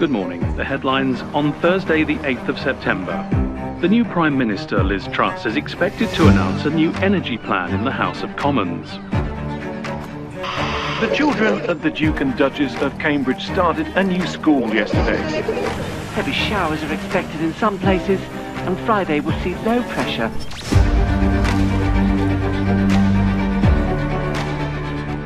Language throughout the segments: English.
Good morning. The headlines on Thursday, the 8th of September. The new Prime Minister, Liz Truss, is expected to announce a new energy plan in the House of Commons. The children of the Duke and Duchess of Cambridge started a new school yesterday. Heavy showers are expected in some places, and Friday will see low pressure.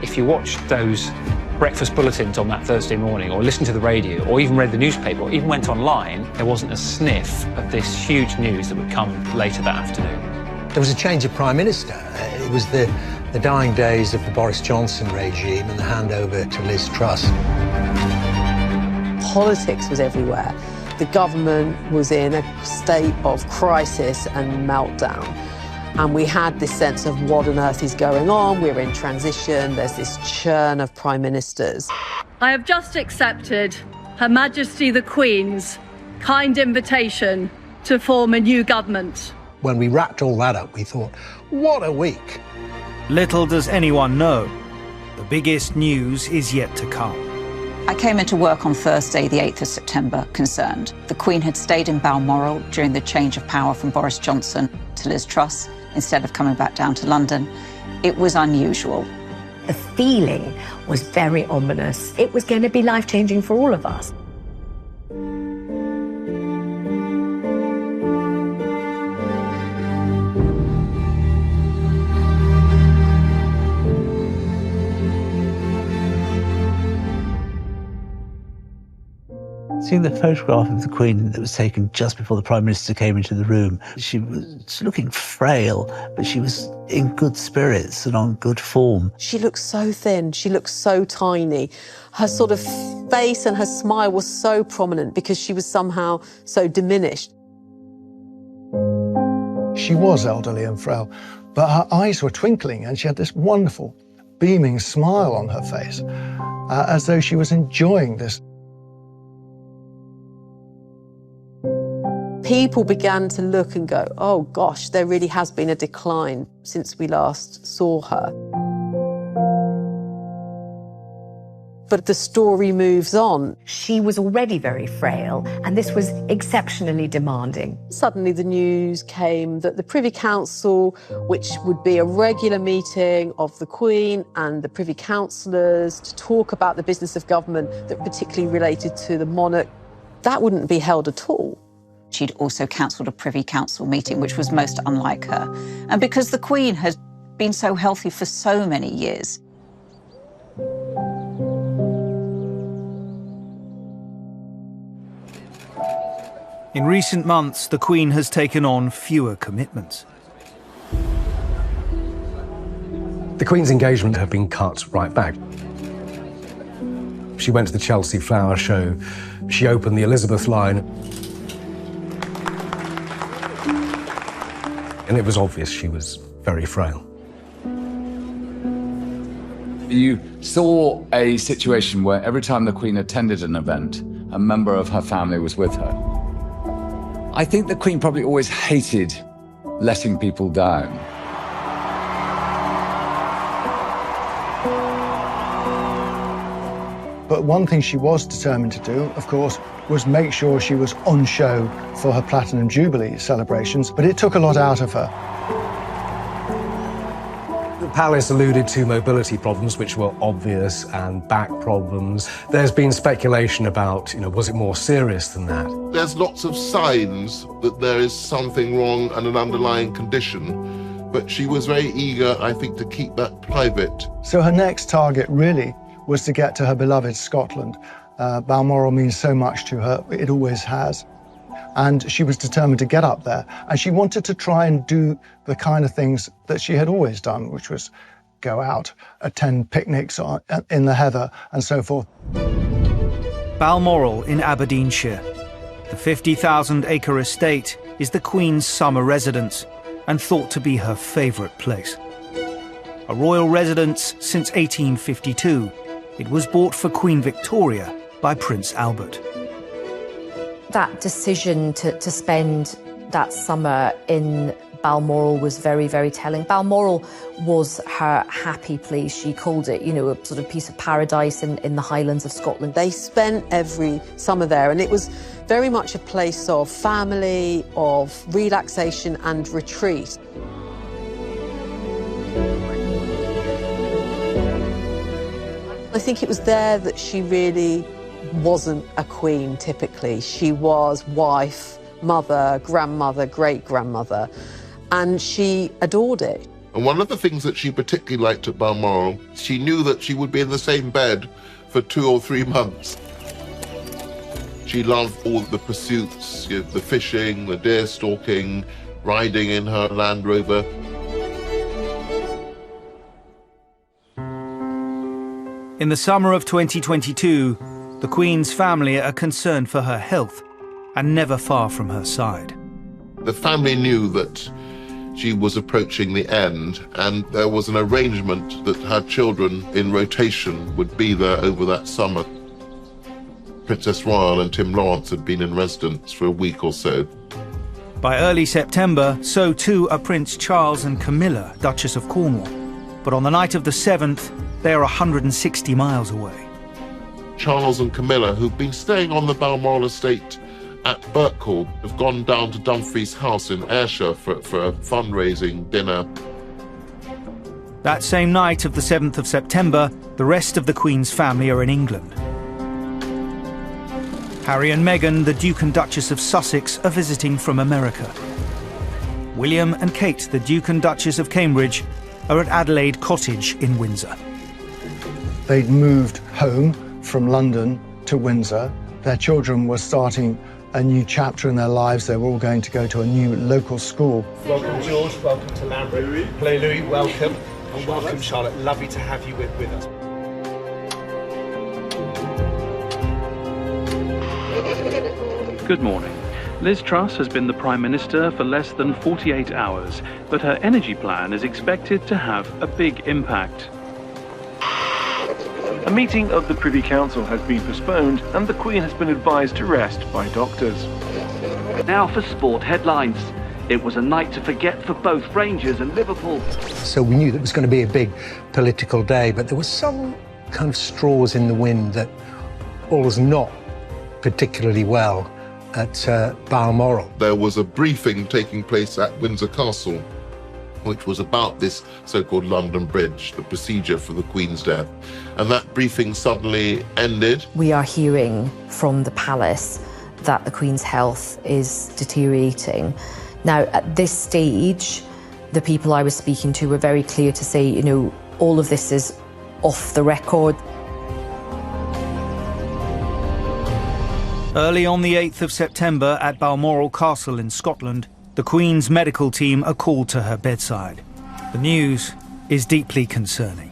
If you watched those breakfast bulletins on that Thursday morning, or listened to the radio, or even read the newspaper, or even went online, there wasn't a sniff of this huge news that would come later that afternoon. There was a change of Prime Minister. It was the dying days of the Boris Johnson regime and the handover to Liz Truss. Politics was everywhere. The government was in a state of crisis and meltdown. And we had this sense of what on earth is going on. We're in transition. There's this churn of prime ministers. I have just accepted Her Majesty the Queen's kind invitation to form a new government. When we wrapped all that up, we thought, what a week. Little does anyone know, the biggest news is yet to come. I came into work on Thursday, the 8th of September, concerned. The Queen had stayed in Balmoral during the change of power from Boris Johnson to Liz Truss, instead of coming back down to London. It was unusual. The feeling was very ominous. It was going to be life-changing for all of us. Seeing the photograph of the Queen that was taken just before the Prime Minister came into the room, she was looking frail, but she was in good spirits and on good form. She looked so thin, she looked so tiny. Her sort of face and her smile was so prominent because she was somehow so diminished. She was elderly and frail, but her eyes were twinkling and she had this wonderful, beaming smile on her face, as though she was enjoying this. People began to look and go, oh gosh, there really has been a decline since we last saw her. But the story moves on. She was already very frail, and this was exceptionally demanding. Suddenly the news came that the Privy Council, which would be a regular meeting of the Queen and the Privy Councillors to talk about the business of government that particularly related to the monarch, that wouldn't be held at all. She'd also cancelled a Privy Council meeting, which was most unlike her. And because the Queen had been so healthy for so many years. In recent months, the Queen has taken on fewer commitments. The Queen's engagement had been cut right back. She went to the Chelsea Flower Show. She opened the Elizabeth line. And it was obvious she was very frail. You saw a situation where every time the Queen attended an event, a member of her family was with her. I think the Queen probably always hated letting people down. But one thing she was determined to do, of course, was make sure she was on show for her Platinum Jubilee celebrations, but it took a lot out of her. The palace alluded to mobility problems, which were obvious, and back problems. There's been speculation about, was it more serious than that? There's lots of signs that there is something wrong and an underlying condition, but she was very eager, I think, to keep that private. So her next target really was to get to her beloved Scotland. Balmoral means so much to her, it always has. And she was determined to get up there. And she wanted to try and do the kind of things that she had always done, which was go out, attend picnics in the heather, and so forth. Balmoral in Aberdeenshire. The 50,000-acre estate is the Queen's summer residence and thought to be her favourite place. A royal residence since 1852, it was bought for Queen Victoria by Prince Albert. That decision to spend that summer in Balmoral was very, very telling. Balmoral was her happy place. She called it, you know, a sort of piece of paradise in the Highlands of Scotland. They spent every summer there, and it was very much a place of family, of relaxation and retreat. I think it was there that she really wasn't a queen, typically. She was wife, mother, grandmother, great-grandmother, and she adored it. And one of the things that she particularly liked at Balmoral, she knew that she would be in the same bed for 2 or 3 months. She loved all the pursuits, you know, the fishing, the deer stalking, riding in her Land Rover. In the summer of 2022, the Queen's family are concerned for her health and never far from her side. The family knew that she was approaching the end, and there was an arrangement that her children in rotation would be there over that summer. Princess Royal and Tim Lawrence had been in residence for a week or so. By early September, so too are Prince Charles and Camilla, Duchess of Cornwall. But on the night of the 7th, they are 160 miles away. Charles and Camilla, who've been staying on the Balmoral estate at Birkhall, have gone down to Dumfries House in Ayrshire for a fundraising dinner. That same night of the 7th of September, the rest of the Queen's family are in England. Harry and Meghan, the Duke and Duchess of Sussex, are visiting from America. William and Kate, the Duke and Duchess of Cambridge, are at Adelaide Cottage in Windsor. They'd moved home from London to Windsor. Their children were starting a new chapter in their lives. They were all going to go to a new local school. Welcome, George. Welcome to Lambert. Hello, Louis. Welcome. And welcome, Charlotte. Lovely to have you with us. Good morning. Liz Truss has been the Prime Minister for less than 48 hours, but her energy plan is expected to have a big impact. A meeting of the Privy Council has been postponed and the Queen has been advised to rest by doctors. Now for sport headlines. It was a night to forget for both Rangers and Liverpool. So we knew that it was going to be a big political day, but there was some kind of straws in the wind that all was not particularly well at Balmoral. There was a briefing taking place at Windsor Castle, which was about this so-called London Bridge, the procedure for the Queen's death. And that briefing suddenly ended. We are hearing from the palace that the Queen's health is deteriorating. Now, at this stage, the people I was speaking to were very clear to say, you know, all of this is off the record. Early on the 8th of September at Balmoral Castle in Scotland, the Queen's medical team are called to her bedside. The news is deeply concerning.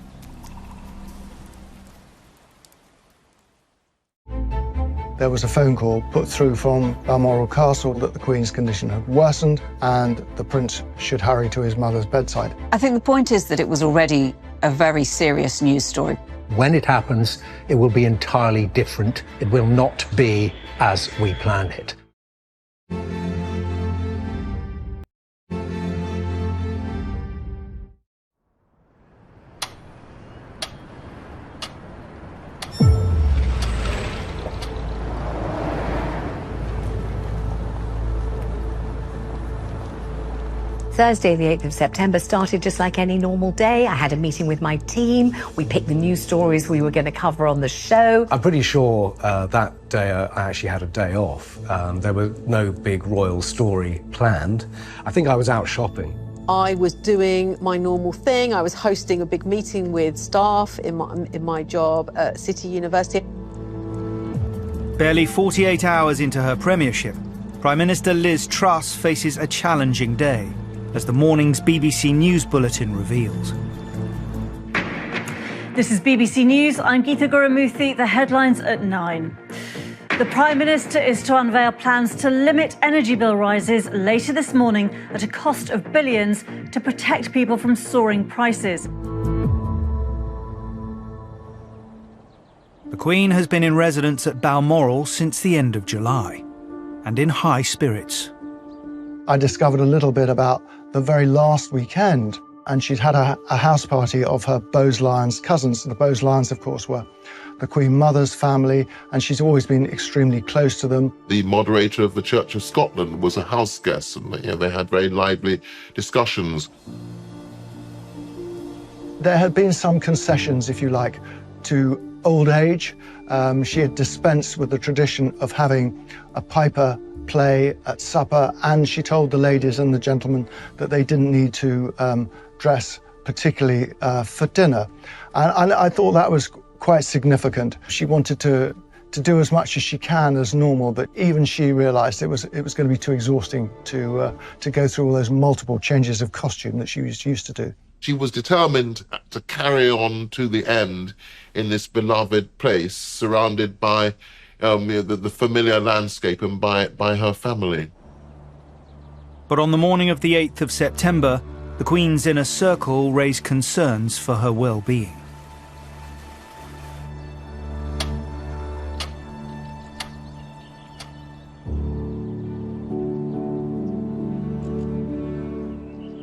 There was a phone call put through from Balmoral Castle that the Queen's condition had worsened and the Prince should hurry to his mother's bedside. I think the point is that it was already a very serious news story. When it happens, it will be entirely different. It will not be as we planned it. Thursday, the 8th of September, started just like any normal day. I had a meeting with my team. We picked the news stories we were going to cover on the show. I'm pretty sure that day I actually had a day off. There was no big royal story planned. I think I was out shopping. I was doing my normal thing. I was hosting a big meeting with staff in my job at City University. Barely 48 hours into her premiership, Prime Minister Liz Truss faces a challenging day, as the morning's BBC News Bulletin reveals. This is BBC News. I'm Geeta Gurumurthy. The headlines at 9. The Prime Minister is to unveil plans to limit energy bill rises later this morning at a cost of billions to protect people from soaring prices. The Queen has been in residence at Balmoral since the end of July, and in high spirits. I discovered a little bit about the very last weekend, and she'd had a house party of her Bowes-Lyons cousins. The Bowes-Lyons, of course, were the Queen Mother's family, and she's always been extremely close to them. The moderator of the Church of Scotland was a house guest, and they had very lively discussions. There had been some concessions, if you like, to old age. She had dispensed with the tradition of having a piper play at supper, and she told the ladies and the gentlemen that they didn't need to dress particularly for dinner. And I thought that was quite significant. She wanted to do as much as she can as normal, but even she realized it was going to be too exhausting to go through all those multiple changes of costume that she was used to do. She was determined to carry on to the end in this beloved place, surrounded by the familiar landscape and by her family. But on the morning of the 8th of September, the Queen's inner circle raised concerns for her well-being.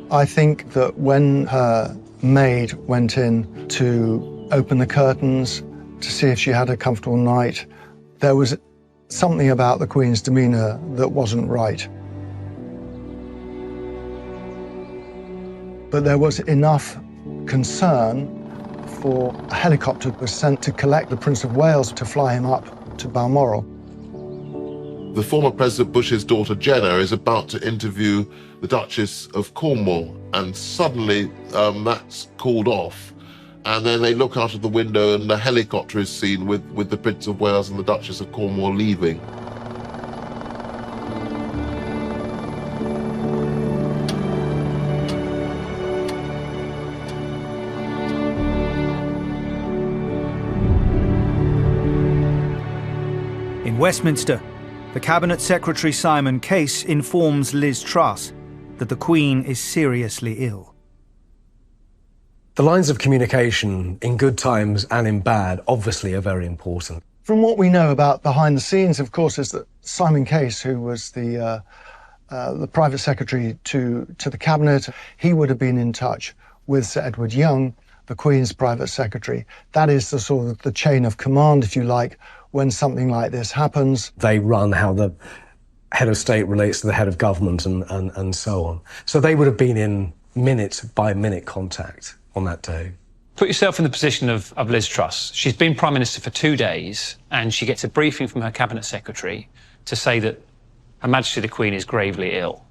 I think that when her maid went in to open the curtains to see if she had a comfortable night, there was something about the Queen's demeanour that wasn't right. But there was enough concern for a helicopter was sent to collect the Prince of Wales to fly him up to Balmoral. The former President Bush's daughter Jenna is about to interview the Duchess of Cornwall, and suddenly that's called off. And then they look out of the window and the helicopter is seen with the Prince of Wales and the Duchess of Cornwall leaving. In Westminster, the Cabinet Secretary Simon Case informs Liz Truss that the Queen is seriously ill. The lines of communication in good times and in bad obviously are very important. From what we know about behind the scenes, of course, is that Simon Case, who was the private secretary to the Cabinet, he would have been in touch with Sir Edward Young, the Queen's private secretary. That is the sort of the chain of command, if you like, when something like this happens. They run how the head of state relates to the head of government and so on. So they would have been in minute-by-minute contact on that day. Put yourself in the position of Liz Truss. She's been Prime Minister for 2 days, and she gets a briefing from her Cabinet Secretary to say that Her Majesty the Queen is gravely ill.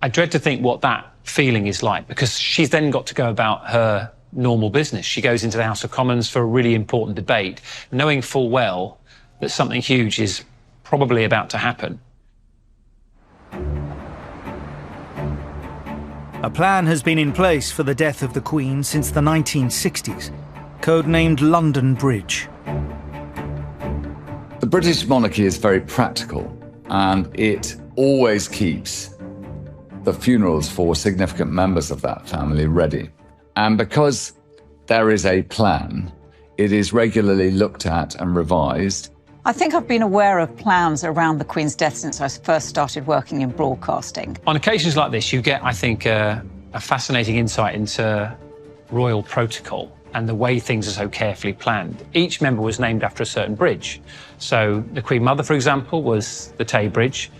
I dread to think what that feeling is like, because she's then got to go about her normal business. She goes into the House of Commons for a really important debate, knowing full well that something huge is probably about to happen. A plan has been in place for the death of the Queen since the 1960s, codenamed London Bridge. The British monarchy is very practical, and it always keeps the funerals for significant members of that family ready. And because there is a plan, it is regularly looked at and revised. I think I've been aware of plans around the Queen's death since I first started working in broadcasting. On occasions like this, you get, I think, a fascinating insight into royal protocol and the way things are so carefully planned. Each member was named after a certain bridge. So the Queen Mother, for example, was the Tay Bridge.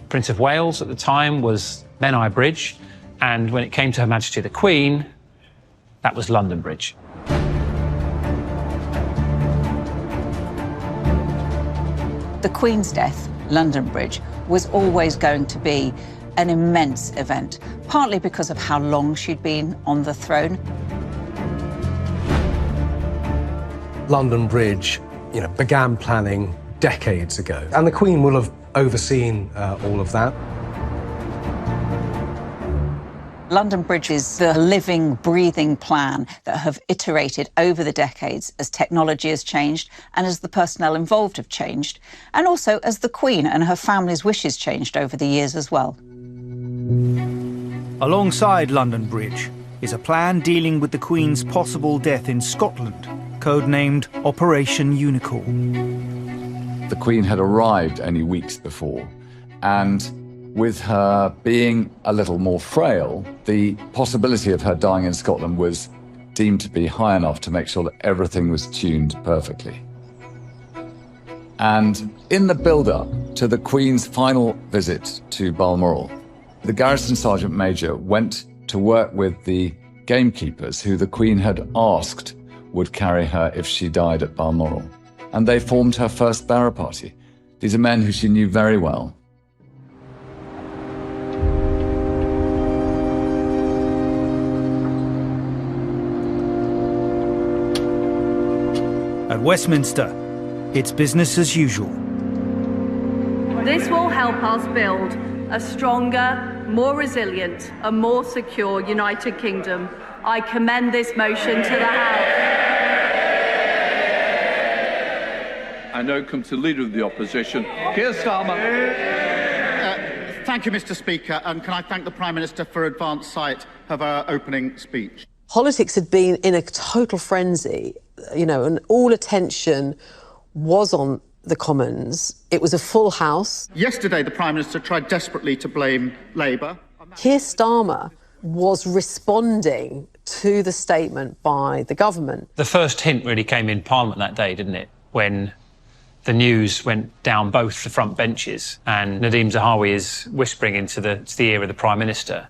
Prince of Wales at the time was Menai Bridge. And when it came to Her Majesty the Queen, that was London Bridge. The Queen's death, London Bridge, was always going to be an immense event, partly because of how long she'd been on the throne. London Bridge, began planning decades ago, and the Queen will have overseen all of that. London Bridge is the living, breathing plan that have iterated over the decades as technology has changed and as the personnel involved have changed, and also as the Queen and her family's wishes changed over the years as well. Alongside London Bridge is a plan dealing with the Queen's possible death in Scotland, codenamed Operation Unicorn. The Queen had arrived only weeks before, and With her being a little more frail, the possibility of her dying in Scotland was deemed to be high enough to make sure that everything was tuned perfectly. And in the build-up to the Queen's final visit to Balmoral, the Garrison Sergeant Major went to work with the gamekeepers who the Queen had asked would carry her if she died at Balmoral. And they formed her first bearer party. These are men who she knew very well. At Westminster, it's business as usual. This will help us build a stronger, more resilient and more secure United Kingdom. I commend this motion to the House. I now come to the Leader of the Opposition, Keir Starmer. Thank you, Mr. Speaker, and can I thank the Prime Minister for advance sight of our opening speech. Politics had been in a total frenzy, you know, and all attention was on the Commons. It was a full House. Yesterday, the Prime Minister tried desperately to blame Labour. Keir Starmer was responding to the statement by the government. The first hint really came in Parliament that day, didn't it? When the news went down both the front benches and Nadhim Zahawi is whispering into the ear of the Prime Minister.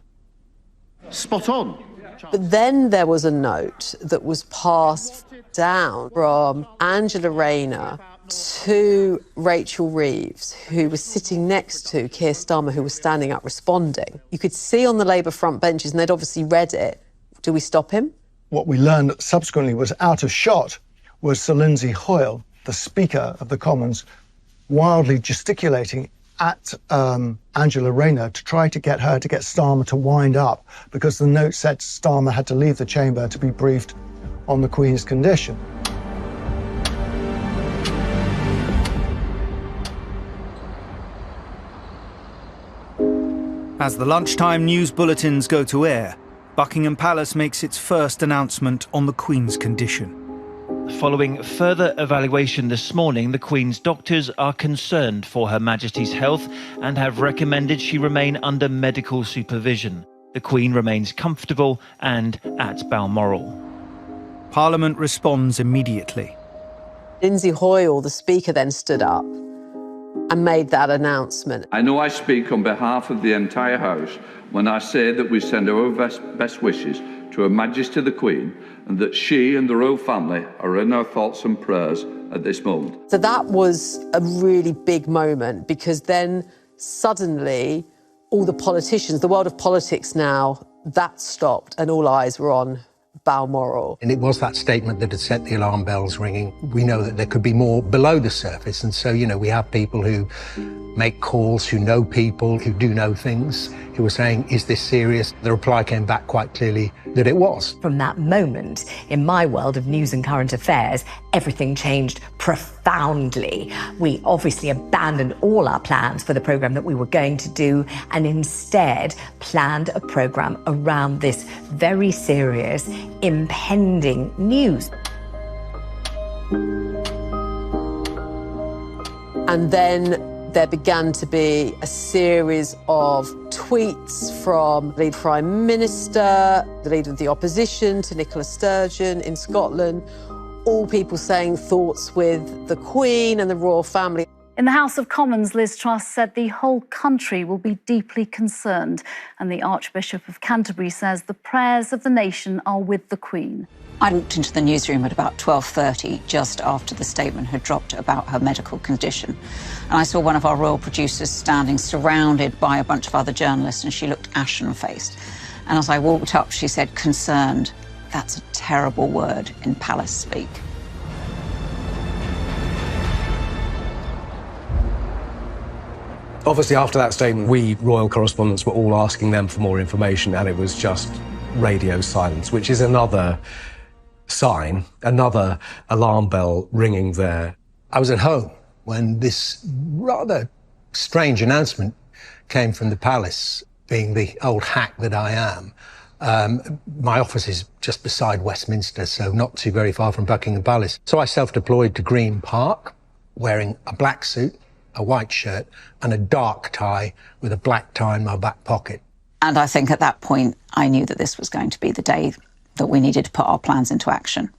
Spot on. But then there was a note that was passed down from Angela Rayner to Rachel Reeves, who was sitting next to Keir Starmer, who was standing up responding. You could see on the Labour front benches, and they'd obviously read it. Do we stop him? What we learned subsequently was out of shot was Sir Lindsay Hoyle, the Speaker of the Commons, wildly gesticulating at Angela Rayner to try to get her to get Starmer to wind up, because the note said Starmer had to leave the chamber to be briefed on the Queen's condition. As the lunchtime news bulletins go to air, Buckingham Palace makes its first announcement on the Queen's condition. Following further evaluation this morning, the Queen's doctors are concerned for Her Majesty's health and have recommended she remain under medical supervision. The Queen remains comfortable and at Balmoral. Parliament responds immediately. Lindsay Hoyle, the Speaker, then stood up and made that announcement. I know I speak on behalf of the entire House when I say that we send our best wishes to Her Majesty the Queen, and that she and the royal family are in our thoughts and prayers at this moment. So that was a really big moment, because then suddenly all the politicians, the world of politics now, that stopped and all eyes were on Balmoral. And it was that statement that had set the alarm bells ringing. We know that there could be more below the surface. And so, you know, we have people who make calls, who know people, who do know things, who were saying, is this serious? The reply came back quite clearly that it was. From that moment, in my world of news and current affairs, everything changed profoundly. We obviously abandoned all our plans for the programme that we were going to do and instead planned a programme around this very serious, impending news. And then there began to be a series of tweets from the Prime Minister, the Leader of the Opposition, to Nicola Sturgeon in Scotland, all people saying thoughts with the Queen and the royal family. In the House of Commons, Liz Truss said the whole country will be deeply concerned, and the Archbishop of Canterbury says the prayers of the nation are with the Queen. I walked into the newsroom at about 12:30, just after the statement had dropped about her medical condition. And I saw one of our royal producers standing surrounded by a bunch of other journalists, and she looked ashen-faced. And as I walked up, she said, concerned. That's a terrible word in palace speak. Obviously, after that statement, we royal correspondents were all asking them for more information, and it was just radio silence, which is another sign, another alarm bell ringing there. I was at home when this rather strange announcement came from the palace, being the old hack that I am. My office is just beside Westminster, so not too very far from Buckingham Palace. So I self-deployed to Green Park, wearing a black suit, a white shirt and a dark tie with a black tie in my back pocket. And I think at that point, I knew that this was going to be the day that we needed to put our plans into action.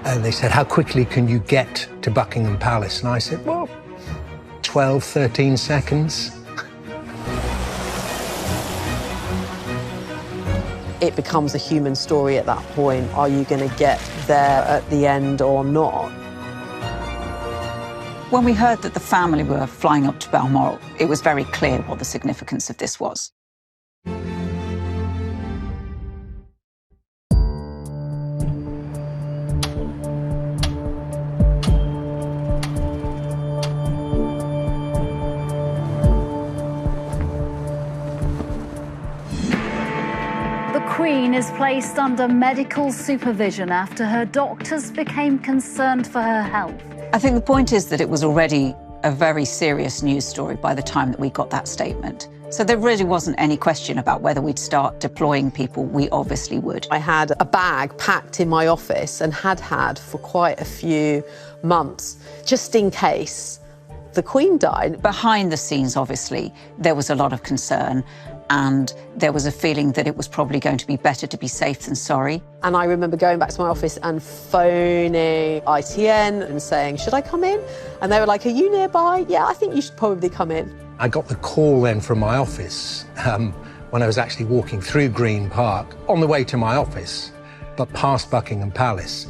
And they said, how quickly can you get to Buckingham Palace? And I said, well, 12, 13 seconds. It becomes a human story at that point. Are you going to get there at the end or not? When we heard that the family were flying up to Balmoral, it was very clear what the significance of this was. The Queen is placed under medical supervision after her doctors became concerned for her health. I think the point is that it was already a very serious news story by the time that we got that statement. So there really wasn't any question about whether we'd start deploying people. We obviously would. I had a bag packed in my office and had for quite a few months, just in case the Queen died. Behind the scenes, obviously, there was a lot of concern, and there was a feeling that it was probably going to be better to be safe than sorry. And I remember going back to my office and phoning ITN and saying, should I come in? And they were like, are you nearby? Yeah, I think you should probably come in. I got the call then from my office when I was actually walking through Green Park on the way to my office, but past Buckingham Palace.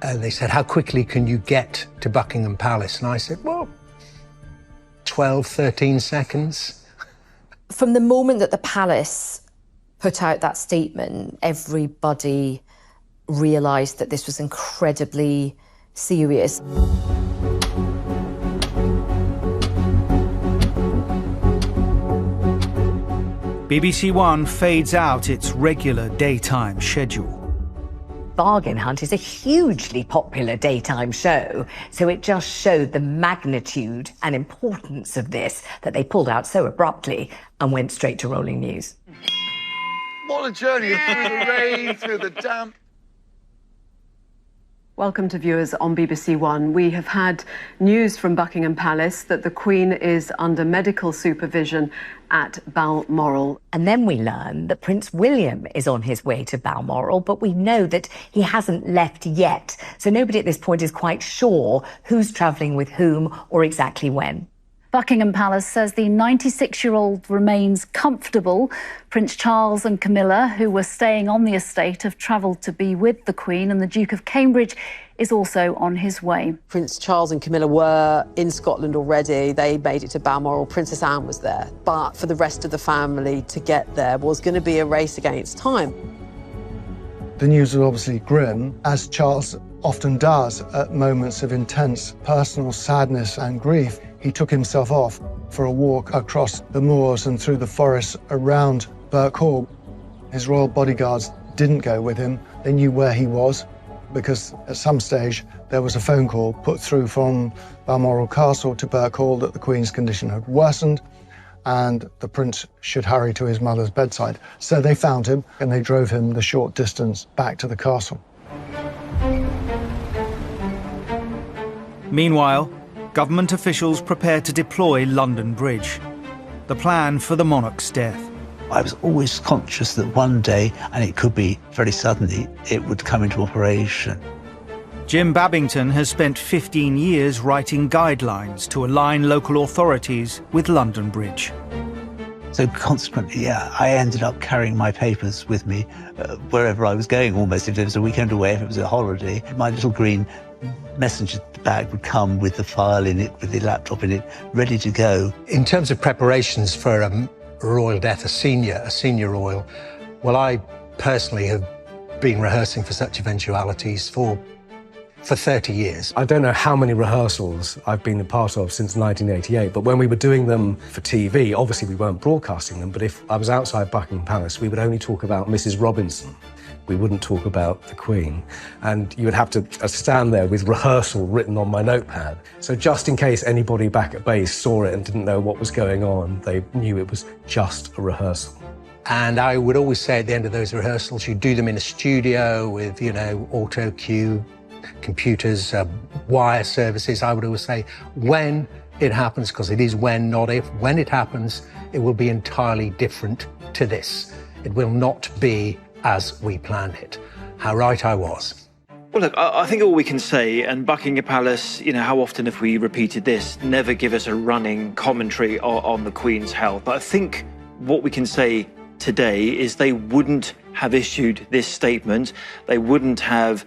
And they said, how quickly can you get to Buckingham Palace? And I said, well, 12, 13 seconds. From the moment that the palace put out that statement, everybody realised that this was incredibly serious. BBC One fades out its regular daytime schedule. Bargain Hunt is a hugely popular daytime show, so it just showed the magnitude and importance of this that they pulled out so abruptly and went straight to rolling news. What a journey through the rain, through the damp. Welcome to viewers on BBC One. We have had news from Buckingham Palace that the Queen is under medical supervision at Balmoral. And then we learn that Prince William is on his way to Balmoral, but we know that he hasn't left yet. So nobody at this point is quite sure who's travelling with whom or exactly when. Buckingham Palace says the 96-year-old remains comfortable. Prince Charles and Camilla, who were staying on the estate, have travelled to be with the Queen, and the Duke of Cambridge is also on his way. Prince Charles and Camilla were in Scotland already. They made it to Balmoral. Princess Anne was there. But for the rest of the family to get there was going to be a race against time. The news was obviously grim, as Charles often does at moments of intense personal sadness and grief. He took himself off for a walk across the moors and through the forests around Birk Hall. His royal bodyguards didn't go with him. They knew where he was, because at some stage there was a phone call put through from Balmoral Castle to Birk Hall that the Queen's condition had worsened and the Prince should hurry to his mother's bedside. So they found him and they drove him the short distance back to the castle. Meanwhile, government officials prepared to deploy London Bridge, the plan for the monarch's death. I was always conscious that one day, and it could be very suddenly, it would come into operation. Jim Babington has spent 15 years writing guidelines to align local authorities with London Bridge. So consequently, yeah, I ended up carrying my papers with me wherever I was going almost. If it was a weekend away, if it was a holiday, my little green messenger bag would come with the file in it, with the laptop in it, ready to go. In terms of preparations for a royal death, a senior royal, well, I personally have been rehearsing for such eventualities for 30 years. I don't know how many rehearsals I've been a part of since 1988, but when we were doing them for TV, obviously we weren't broadcasting them, but if I was outside Buckingham Palace, we would only talk about Mrs. Robinson. We wouldn't talk about the Queen. And you would have to stand there with rehearsal written on my notepad. So just in case anybody back at base saw it and didn't know what was going on, they knew it was just a rehearsal. And I would always say at the end of those rehearsals, you do them in a studio with, auto cue, computers, wire services. I would always say when it happens, because it is when, not if. When it happens, it will be entirely different to this. It will not be as we planned it. How right I was. Well, look, I think all we can say, and Buckingham Palace, you know, how often have we repeated this, never give us a running commentary on the Queen's health. But I think what we can say today is they wouldn't have issued this statement. They wouldn't have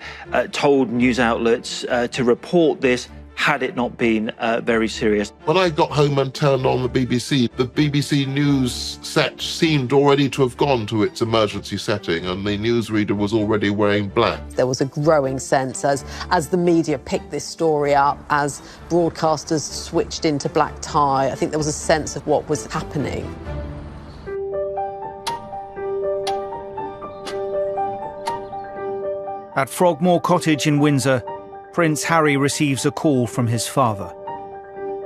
told news outlets to report this had it not been very serious. When I got home and turned on the BBC News set seemed already to have gone to its emergency setting, and the newsreader was already wearing black. There was a growing sense as the media picked this story up, as broadcasters switched into black tie. I think there was a sense of what was happening. At Frogmore Cottage in Windsor, Prince Harry receives a call from his father.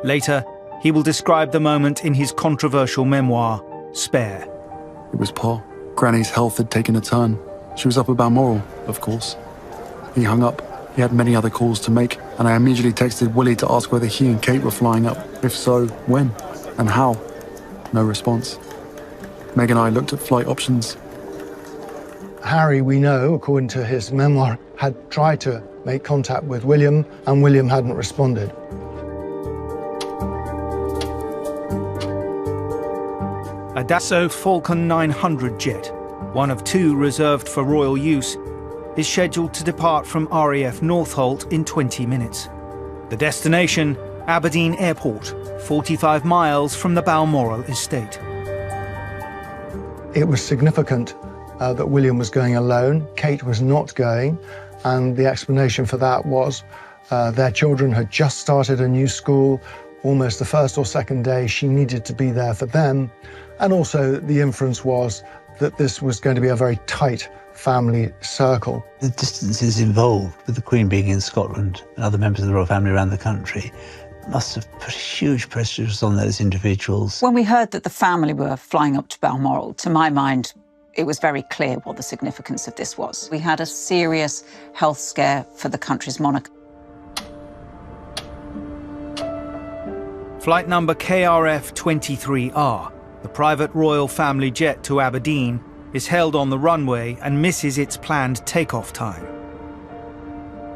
Later, he will describe the moment in his controversial memoir, Spare. It was Pa. Granny's health had taken a turn. She was up at Balmoral, of course. He hung up. He had many other calls to make, and I immediately texted Willie to ask whether he and Kate were flying up. If so, when and how? No response. Meg and I looked at flight options. Harry, we know, according to his memoir, had tried to make contact with William, and William hadn't responded. A Dassault Falcon 900 jet, one of two reserved for royal use, is scheduled to depart from RAF Northolt in 20 minutes. The destination, Aberdeen Airport, 45 miles from the Balmoral estate. It was significant that William was going alone. Kate was not going, and the explanation for that was their children had just started a new school. Almost the first or second day, she needed to be there for them. And also the inference was that this was going to be a very tight family circle. The distances involved with the Queen being in Scotland and other members of the royal family around the country must have put huge pressures on those individuals. When we heard that the family were flying up to Balmoral, to my mind, it was very clear what the significance of this was. We had a serious health scare for the country's monarch. Flight number KRF-23R, the private royal family jet to Aberdeen, is held on the runway and misses its planned takeoff time.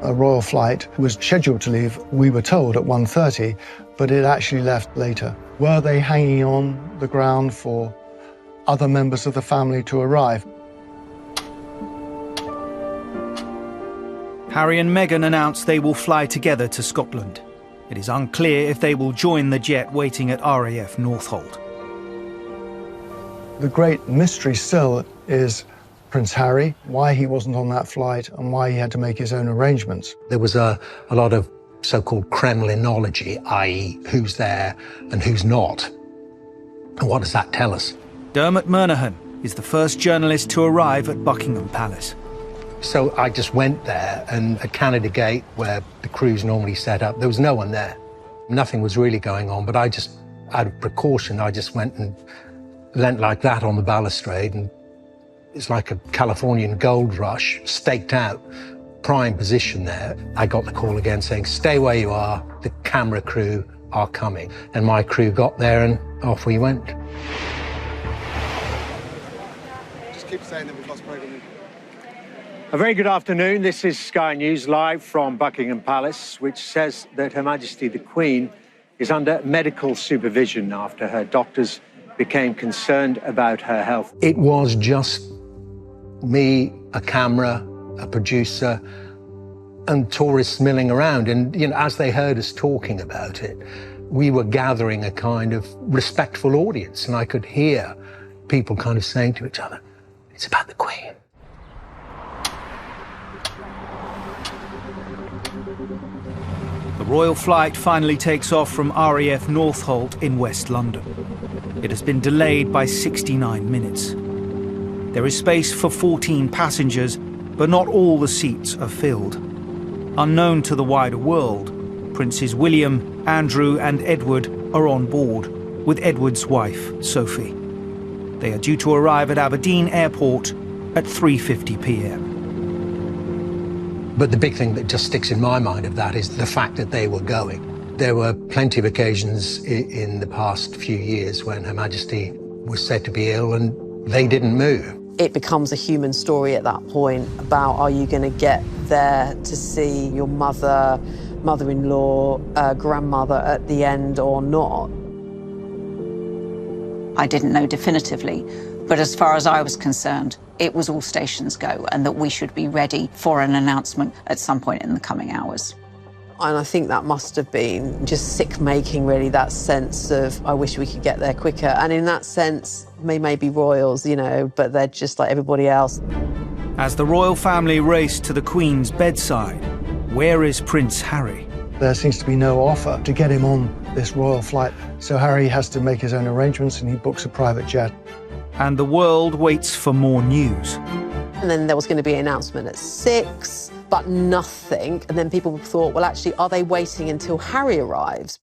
A royal flight was scheduled to leave, we were told, at 1:30, but it actually left later. Were they hanging on the ground for other members of the family to arrive? Harry and Meghan announced they will fly together to Scotland. It is unclear if they will join the jet waiting at RAF Northolt. The great mystery still is Prince Harry, why he wasn't on that flight and why he had to make his own arrangements. There was a lot of so-called Kremlinology, i.e. who's there and who's not. And what does that tell us? Dermot Murnaghan is the first journalist to arrive at Buckingham Palace. So I just went there, and at Canada Gate, where the crew's normally set up, there was no one there. Nothing was really going on, but I just, out of precaution, I just went and leant like that on the balustrade, and it's like a Californian gold rush, staked out, prime position there. I got the call again saying, stay where you are, the camera crew are coming. And my crew got there, and off we went. Keep saying that we've lost programming. A very good afternoon. This is Sky News live from Buckingham Palace, which says that Her Majesty the Queen is under medical supervision after her doctors became concerned about her health. It was just me, a camera, a producer, and tourists milling around. And, you know, as they heard us talking about it, we were gathering a kind of respectful audience, and I could hear people kind of saying to each other, it's about the Queen. The royal flight finally takes off from RAF Northolt in West London. It has been delayed by 69 minutes. There is space for 14 passengers, but not all the seats are filled. Unknown to the wider world, Princes William, Andrew and Edward are on board, with Edward's wife, Sophie. They are due to arrive at Aberdeen Airport at 3:50 p.m. But the big thing that just sticks in my mind of that is the fact that they were going. There were plenty of occasions in the past few years when Her Majesty was said to be ill and they didn't move. It becomes a human story at that point about, are you going to get there to see your mother, mother-in-law, grandmother at the end or not? I didn't know definitively, but as far as I was concerned, it was all stations go and that we should be ready for an announcement at some point in the coming hours. And I think that must have been just sick-making, really, that sense of, I wish we could get there quicker. And in that sense, they may be royals, you know, but they're just like everybody else. As the royal family race to the Queen's bedside, where is Prince Harry? There seems to be no offer to get him on this royal flight. So Harry has to make his own arrangements and he books a private jet. And the world waits for more news. And then there was going to be an announcement at 6, but nothing. And then people thought, well, actually, are they waiting until Harry arrives?